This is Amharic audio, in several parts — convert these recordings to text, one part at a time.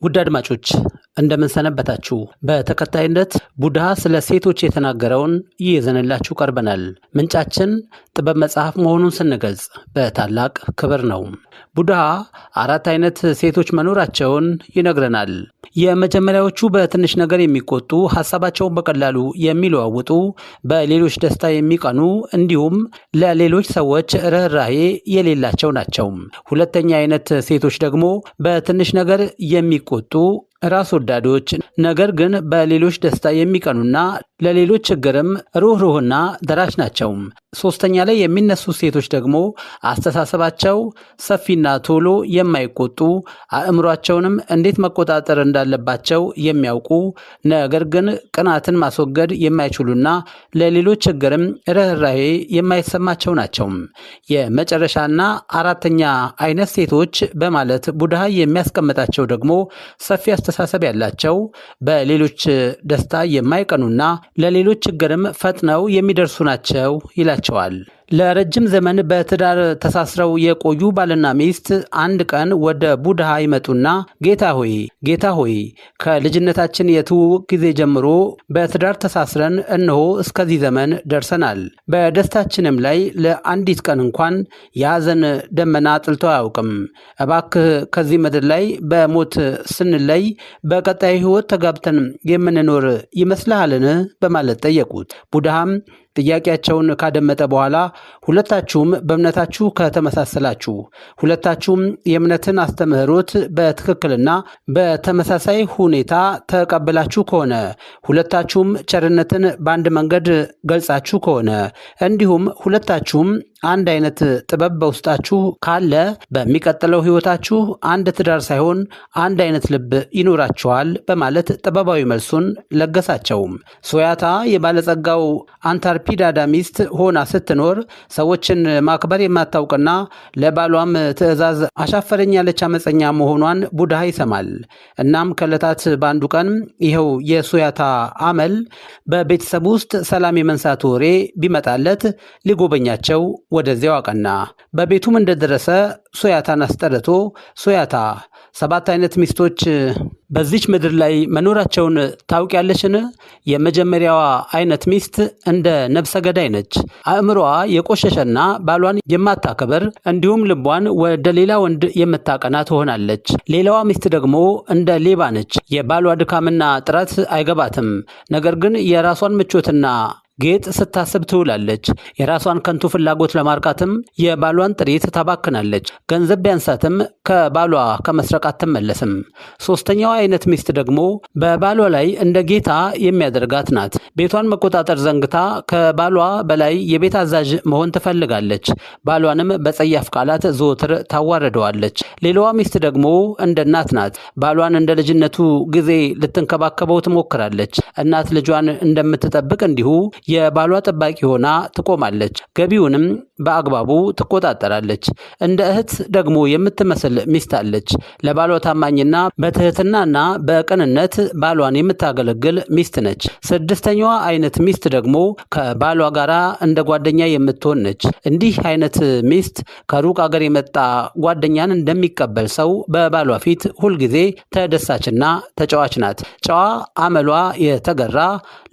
ውድ አድማጮች እንደምን ሰነበታችሁ። በተከታይነት ቡድሃ ስለ ሴቶች የተናገረውን ይዘንላችሁ ቀርበናል። ምንጫችን ጥበብ መጽሐፍ መሆኑን ስንገልጽ በታላቅ ክብር ነው። ቡድሃ 4 አይነት ሴቶች መኖራቸውን ይነግረናል። የመጀመሪያዎቹ በትንሽ ነገር የሚቆጡ፣ ሐሳባቸውን በቀላሉ የሚለዋውጡ፣ በሌሎች ደስታ የሚቀኑ እንዲሁም ለሌሎች ሰዎች ርኅራኄ የሌላቸው ናቸው። ሁለተኛ አይነት ሴቶች ደግሞ በትንሽ ነገር የሚቆጡ ራስ ወዳዶች፣ ነገር ግን በሌሎች ደስታ የሚቀኑና ለሌሎች ችግርም ሩህሩህና ደራሽ ናቸው። ሶስተኛ ላይ የሚነሱ ሴቶች ደግሞ አስተሳሰባቸው ሰፊና ቶሎ የማይቆጡ፣ አእምሯቸውንም እንዴት መቆጣጠር እንዳለባቸው የሚያውቁ፣ ነገር ግን ቅናትን ማስወገድ የማይችሉና ለሌሎች ችግርም ርኅራኄ የማይሰማቸው ናቸው። የመጨረሻና አራተኛ አይነት ሴቶች በማለት ቡድሃ የሚያስቀምጣቸው ደግሞ ሰፊ አስተሳሰብ ያላቸው፣ በሌሎች ደስታ የማይቀኑና ለሌሎች ችግርም ፈጥነው የሚደርሱ ናቸው ይላቸዋል። ለረጅም ዘመን በትዳር ተሳስረው የቆዩ ባልና ሚስት አንድ ቀን ወደ ቡድሃ ይመጡና ጌታ ሆይ ከልጅነታችን የትውውቅ ጊዜ ጀምሮ በትዳር ተሳስረን እነሆ እስከዚህ ዘመን ደርሰናል። በደስታችንም ላይ ለአንዲት ቀን እንኳን የሐዘን ደመና ጥልቶ አያውቅም። እባክህ ከዚህ ምድር ላይ በሞት ስንለይ በቀጣይ ሕይወት ተጋብተን የምንኖር ይመስልሃልን? በማለት ጠየቁት። ቡድሃም ጥያቄያቸውን ካደመጠ በኋላ ሁለታችሁም በእምነታችሁ ከተመሳሰላችሁ፣ ሁለታችሁም የእምነትን አስተምህሮት በትክክልና በተመሳሳይ ሁኔታ ተቀብላችሁ ከሆነ፣ ሁለታችሁም ቸርነትን በአንድ መንገድ ገልጻችሁ ከሆነ፣ እንዲሁም ሁለታችሁም አንድ አይነት ጥበብ በውስጣችሁ ካለ በሚቀጥለው ሕይወታችሁ አንድ ትዳር ሳይሆን አንድ አይነት ልብ ይኖራችኋል በማለት ጥበባዊ መልሱን ለገሳቸው። ሶያታ የባለጸጋው አንታርፒዳዳ ሚስት ሆና ስትኖር ሰዎችን ማክበር የማታውቅና ለባሏም ትዕዛዝ አሻፈረኝ ያለች አመፀኛ መሆኗን ቡድሃ ይሰማል። እናም ከዕለታት በአንዱ ቀን ይኸው የሶያታ አመል በቤተሰብ ውስጥ ሰላም የመንሳት ወሬ ቢመጣለት ሊጎበኛቸው ወደዚያው አቀና። በቤቱም እንደደረሰ ሶያታን አስጠርቶ ሶያታ 7 አይነት ሚስቶች በዚች ምድር ላይ መኖራቸውን ታውቂያለሽን? የመጀመሪያዋ አይነት ሚስት እንደ ነፍሰ ገዳይ ነች። አእምሮዋ የቆሸሸና ባሏን የማታከብር እንዲሁም ልቧን ወደ ሌላ ወንድ የምታቀና ትሆናለች። ሌላዋ ሚስት ደግሞ እንደ ሌባ ነች። የባሏ ድካምና ጥረት አይገባትም። ነገር ግን የራሷን ምቾትና ጌጥ ስታስብ ትውላለች። የራሷን ከንቱ ፍላጎት ለማርካትም የባሏን ጥሪት ታባክናለች። ገንዘብ ቢያንሳትም ከባሏ ከመስረቅ አትመለስም። ሶስተኛዋ አይነት ሚስት ደግሞ በባሏ ላይ እንደ ጌታ የሚያደርጋት ናት። ቤቷን መቆጣጠር ዘንግታ ከባሏ በላይ የቤት አዛዥ መሆን ትፈልጋለች። ባሏንም በጸያፍ ቃላት ዘወትር ታዋርደዋለች። ሌላዋ ሚስት ደግሞ እንደ እናት ናት። ባሏን እንደ ልጅነቱ ጊዜ ልትንከባከበው ትሞክራለች። እናት ልጇን እንደምትጠብቅ እንዲሁ የባሏ ጠባቂ ሆና ትቆማለች። ገቢውንም በአግባቡ ትቆጣጠራለች። እንደ እህት ደግሞ የምትመስል ሚስት አለች። ለባሏ ታማኝና በትህትናና በቅንነት ባሏን የምታገለግል ሚስት ነች። ስድስተኛዋ አይነት ሚስት ደግሞ ከባሏ ጋር እንደ ጓደኛ የምትሆን ነች። እንዲህ አይነት ሚስት ከሩቅ አገር የመጣ ጓደኛን እንደሚቀበል ሰው በባሏ ፊት ሁልጊዜ ተደሳችና ተጫዋች ናት። ጨዋ፣ አመሏ የተገራ፣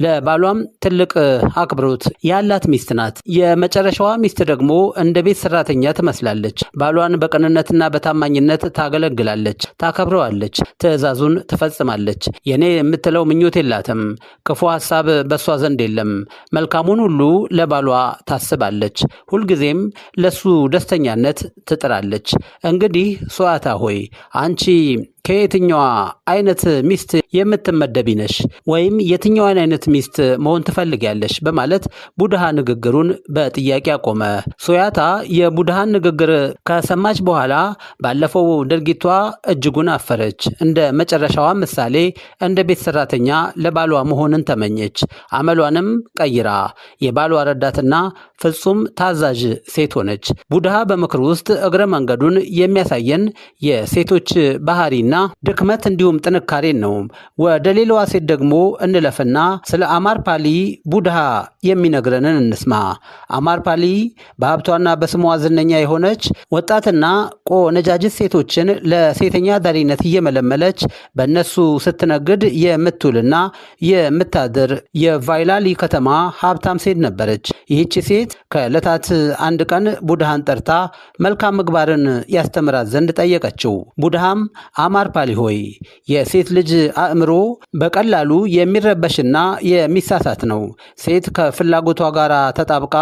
ለባሏም ትልቅ አክብሮት ያላት ሚስት ናት። የመጨረሻዋ ሚስት ደግሞ እንደ ቤት ሰራተኛ ትመስላለች። ባሏን በቅንነትና በታማኝነት ታገለግላለች፣ ታከብረዋለች፣ ትዕዛዙን ትፈጽማለች። የኔ የምትለው ምኞት የላትም። ክፉ ሐሳብ በሷ ዘንድ የለም። መልካሙን ሁሉ ለባሏ ታስባለች። ሁልጊዜም ለሱ ደስተኛነት ትጥራለች። እንግዲህ ሶያታ ሆይ አንቺ ከየትኛዋ አይነት ሚስት የምትመደቢ ነሽ? ወይም የትኛዋን አይነት ሚስት መሆን ትፈልጊያለሽ? በማለት ቡድሃ ንግግሩን በጥያቄ አቆመ። ሶያታ የቡድሃን ንግግር ከሰማች በኋላ ባለፈው ድርጊቷ እጅጉን አፈረች። እንደ መጨረሻዋ ምሳሌ እንደ ቤት ሰራተኛ ለባሏ መሆንን ተመኘች። አመሏንም ቀይራ የባሏ ረዳትና ፍጹም ታዛዥ ሴት ሆነች። ቡድሃ በምክር ውስጥ እግረ መንገዱን የሚያሳየን የሴቶች ባህሪና ጸባይና ድክመት እንዲሁም ጥንካሬን ነው። ወደ ሌላዋ ሴት ደግሞ እንለፍና ስለ አማርፓሊ ቡድሃ የሚነግረንን እንስማ። አማርፓሊ በሀብቷና በስሟ ዝነኛ የሆነች ወጣትና ቆነጃጅት ሴቶችን ለሴተኛ አዳሪነት እየመለመለች በእነሱ ስትነግድ የምትውልና የምታድር የቫይላሊ ከተማ ሀብታም ሴት ነበረች። ይህች ሴት ከዕለታት አንድ ቀን ቡድሃን ጠርታ መልካም ምግባርን ያስተምራት ዘንድ ጠየቀችው። ቡድሃም አማርፓሊ ሆይ የሴት ልጅ አእምሮ በቀላሉ የሚረበሽና የሚሳሳት ነው። ሴት ከፍላጎቷ ጋር ተጣብቃ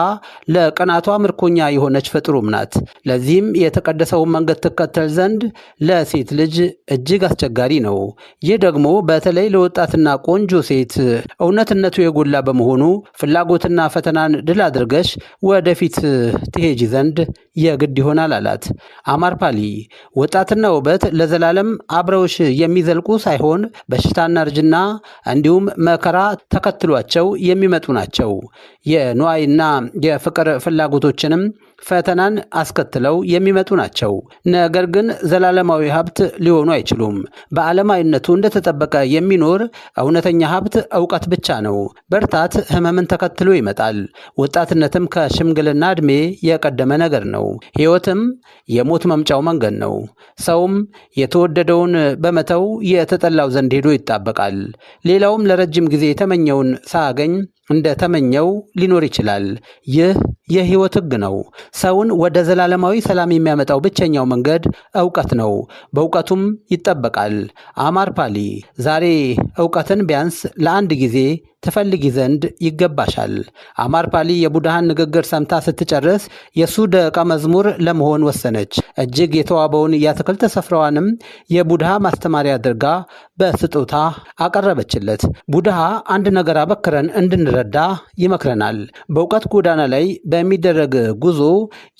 ለቅናቷ ምርኮኛ የሆነች ፍጥሩም ናት። ለዚህም የተቀደሰውን መንገድ ትከተል ዘንድ ለሴት ልጅ እጅግ አስቸጋሪ ነው። ይህ ደግሞ በተለይ ለወጣትና ቆንጆ ሴት እውነትነቱ የጎላ በመሆኑ ፍላጎትና ፈተናን ድል አድርገሽ ወደፊት ትሄጂ ዘንድ የግድ ይሆናል አላት። አማርፓሊ ወጣትና ውበት ለዘላለም አብረውሽ የሚዘልቁ ሳይሆን በሽታና እርጅና እንዲሁም መከራ ተከትሏቸው የሚመጡ ናቸው። የንዋይና የፍቅር ፍላጎቶችንም ፈተናን አስከትለው የሚመጡ ናቸው። ነገር ግን ዘላለማዊ ሀብት ሊሆኑ አይችሉም። በዓለማዊነቱ እንደተጠበቀ የሚኖር እውነተኛ ሀብት እውቀት ብቻ ነው። ብርታት ሕመምን ተከትሎ ይመጣል። ወጣትነትም ከሽምግልና ዕድሜ የቀደመ ነገር ነው። ሕይወትም የሞት መምጫው መንገድ ነው። ሰውም የተወደደውን በመተው የተጠላው ዘንድ ሄዶ ይጣበቃል። ሌላውም ለረጅም ጊዜ የተመኘውን ሳያገኝ እንደተመኘው ሊኖር ይችላል። ይህ የሕይወት ሕግ ነው። ሰውን ወደ ዘላለማዊ ሰላም የሚያመጣው ብቸኛው መንገድ እውቀት ነው። በእውቀቱም ይጠበቃል። አማርፓሊ ዛሬ እውቀትን ቢያንስ ለአንድ ጊዜ ትፈልጊ ዘንድ ይገባሻል። አማርፓሊ የቡድሃን ንግግር ሰምታ ስትጨርስ የእሱ ደቀ መዝሙር ለመሆን ወሰነች። እጅግ የተዋበውን የአትክልት ስፍራዋንም የቡድሃ ማስተማሪያ አድርጋ በስጦታ አቀረበችለት። ቡድሃ አንድ ነገር አበክረን እንድንረዳ ይመክረናል። በእውቀት ጎዳና ላይ በሚደረግ ጉዞ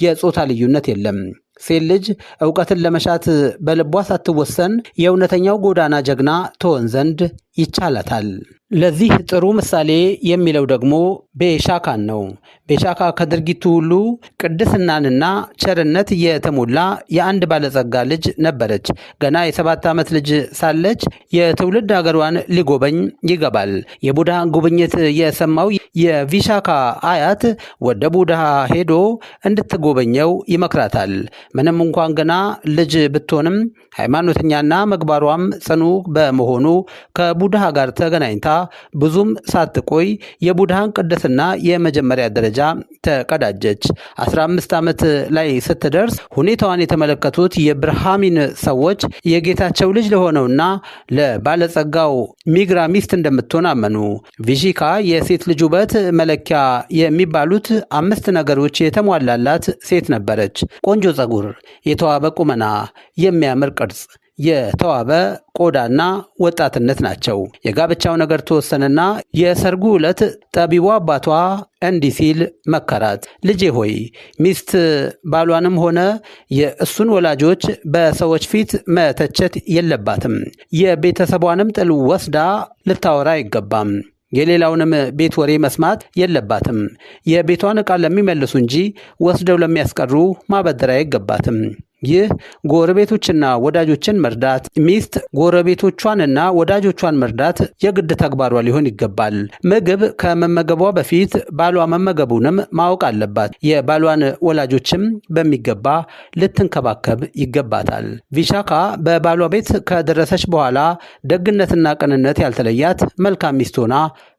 የጾታ ልዩነት የለም። ሴት ልጅ እውቀትን ለመሻት በልቧ ሳትወሰን የእውነተኛው ጎዳና ጀግና ትሆን ዘንድ ይቻላታል። ለዚህ ጥሩ ምሳሌ የሚለው ደግሞ ቤሻካን ነው። ቤሻካ ከድርጊቱ ሁሉ ቅድስናንና ቸርነት የተሞላ የአንድ ባለጸጋ ልጅ ነበረች። ገና የ7 ዓመት ልጅ ሳለች የትውልድ ሀገሯን ሊጎበኝ ይገባል። የቡድሃ ጉብኝት የሰማው የቪሻካ አያት ወደ ቡድሃ ሄዶ እንድትጎበኘው ይመክራታል። ምንም እንኳን ገና ልጅ ብትሆንም ሃይማኖተኛና ምግባሯም ጽኑ በመሆኑ ከቡድሃ ጋር ተገናኝታ ብዙም ሳትቆይ የቡድሃን ቅድስና የመጀመሪያ ደረጃ ተቀዳጀች። 15 ዓመት ላይ ስትደርስ ሁኔታዋን የተመለከቱት የብርሃሚን ሰዎች የጌታቸው ልጅ ለሆነውና ለባለጸጋው ሚግራ ሚስት እንደምትሆን አመኑ። ቪሺካ የሴት ልጅ ውበት መለኪያ የሚባሉት 5 ነገሮች የተሟላላት ሴት ነበረች። ቆንጆ ጸጉር፣ የተዋበ ቁመና፣ የሚያምር ቅርጽ፣ የተዋበ ቆዳና ወጣትነት ናቸው። የጋብቻው ነገር ተወሰነና የሰርጉ ዕለት ጠቢቡ አባቷ እንዲህ ሲል መከራት። ልጄ ሆይ ሚስት ባሏንም ሆነ የእሱን ወላጆች በሰዎች ፊት መተቸት የለባትም። የቤተሰቧንም ጥል ወስዳ ልታወራ አይገባም። የሌላውንም ቤት ወሬ መስማት የለባትም። የቤቷን ዕቃ ለሚመልሱ እንጂ ወስደው ለሚያስቀሩ ማበደር አይገባትም። ይህ ጎረቤቶችና ወዳጆችን መርዳት፣ ሚስት ጎረቤቶቿንና ወዳጆቿን መርዳት የግድ ተግባሯ ሊሆን ይገባል። ምግብ ከመመገቧ በፊት ባሏ መመገቡንም ማወቅ አለባት። የባሏን ወላጆችም በሚገባ ልትንከባከብ ይገባታል። ቪሻካ በባሏ ቤት ከደረሰች በኋላ ደግነትና ቅንነት ያልተለያት መልካም ሚስት ሆና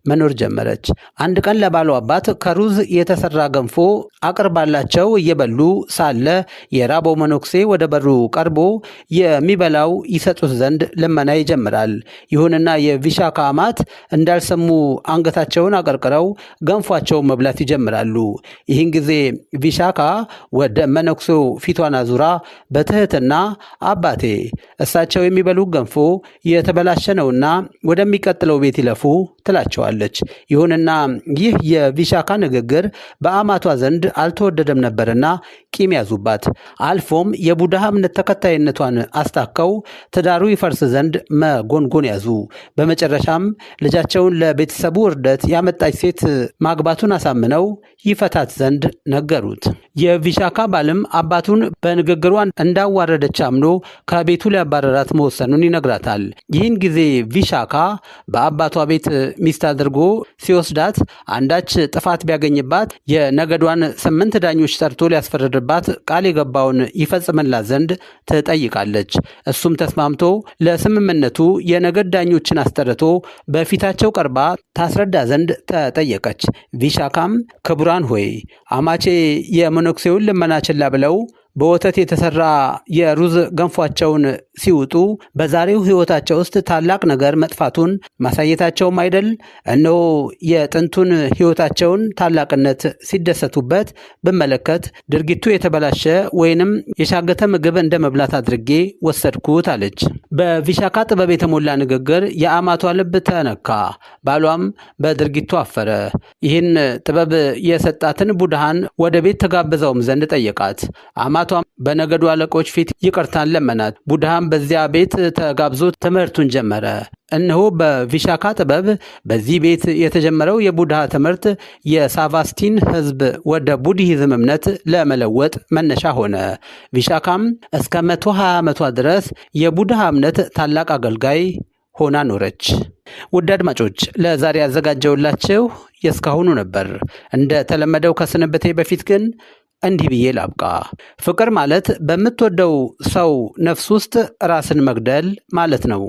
መኖር ጀመረች። አንድ ቀን ለባሏ አባት ከሩዝ የተሰራ ገንፎ አቅርባላቸው እየበሉ ሳለ የራበው መነኩሴ ወደ በሩ ቀርቦ የሚበላው ይሰጡት ዘንድ ልመና ይጀምራል። ይሁንና የቪሻካ አማት እንዳልሰሙ አንገታቸውን አቀርቅረው ገንፏቸውን መብላት ይጀምራሉ። ይህን ጊዜ ቪሻካ ወደ መነኩሴው ፊቷን አዙራ በትህትና አባቴ፣ እሳቸው የሚበሉ ገንፎ የተበላሸ ነውና ወደሚቀጥለው ቤት ይለፉ ትላቸዋል። ይሁንና ይህ የቪሻካ ንግግር በአማቷ ዘንድ አልተወደደም ነበርና ቂም ያዙባት። አልፎም የቡድሃ እምነት ተከታይነቷን አስታከው ትዳሩ ይፈርስ ዘንድ መጎንጎን ያዙ። በመጨረሻም ልጃቸውን ለቤተሰቡ ውርደት ያመጣች ሴት ማግባቱን አሳምነው ይፈታት ዘንድ ነገሩት። የቪሻካ ባልም አባቱን በንግግሯ እንዳዋረደች አምኖ ከቤቱ ሊያባረራት መወሰኑን ይነግራታል። ይህን ጊዜ ቪሻካ በአባቷ ቤት ሚስት አድርጎ ሲወስዳት አንዳች ጥፋት ቢያገኝባት የነገዷን 8 ዳኞች ጠርቶ ሊያስፈርድባት ቃል የገባውን ይፈጽምላት ዘንድ ትጠይቃለች። እሱም ተስማምቶ ለስምምነቱ የነገድ ዳኞችን አስጠርቶ በፊታቸው ቀርባ ታስረዳ ዘንድ ተጠየቀች። ቪሻካም ክቡራን ሆይ አማቼ የመነኩሴውን ልመና ችላ ብለው በወተት የተሰራ የሩዝ ገንፏቸውን ሲውጡ በዛሬው ሕይወታቸው ውስጥ ታላቅ ነገር መጥፋቱን ማሳየታቸውም አይደል? እነሆ የጥንቱን ሕይወታቸውን ታላቅነት ሲደሰቱበት ብመለከት ድርጊቱ የተበላሸ ወይንም የሻገተ ምግብ እንደ መብላት አድርጌ ወሰድኩት አለች። በቪሻካ ጥበብ የተሞላ ንግግር የአማቷ ልብ ተነካ። ባሏም በድርጊቱ አፈረ። ይህን ጥበብ የሰጣትን ቡድሃን ወደ ቤት ተጋብዘውም ዘንድ ጠየቃት። አማቷም በነገዱ አለቆች ፊት ይቅርታን ለመናት። ቡድሃም በዚያ ቤት ተጋብዞ ትምህርቱን ጀመረ። እነሆ በቪሻካ ጥበብ በዚህ ቤት የተጀመረው የቡድሃ ትምህርት የሳቫስቲን ሕዝብ ወደ ቡድሂዝም እምነት ለመለወጥ መነሻ ሆነ። ቪሻካም እስከ 120 ዓመቷ ድረስ የቡድሃ እምነት ታላቅ አገልጋይ ሆና ኖረች። ውድ አድማጮች ለዛሬ ያዘጋጀውላችሁ የእስካሁኑ ነበር። እንደ ተለመደው ከስንብቴ በፊት ግን እንዲህ ብዬ ላብቃ። ፍቅር ማለት በምትወደው ሰው ነፍስ ውስጥ ራስን መግደል ማለት ነው።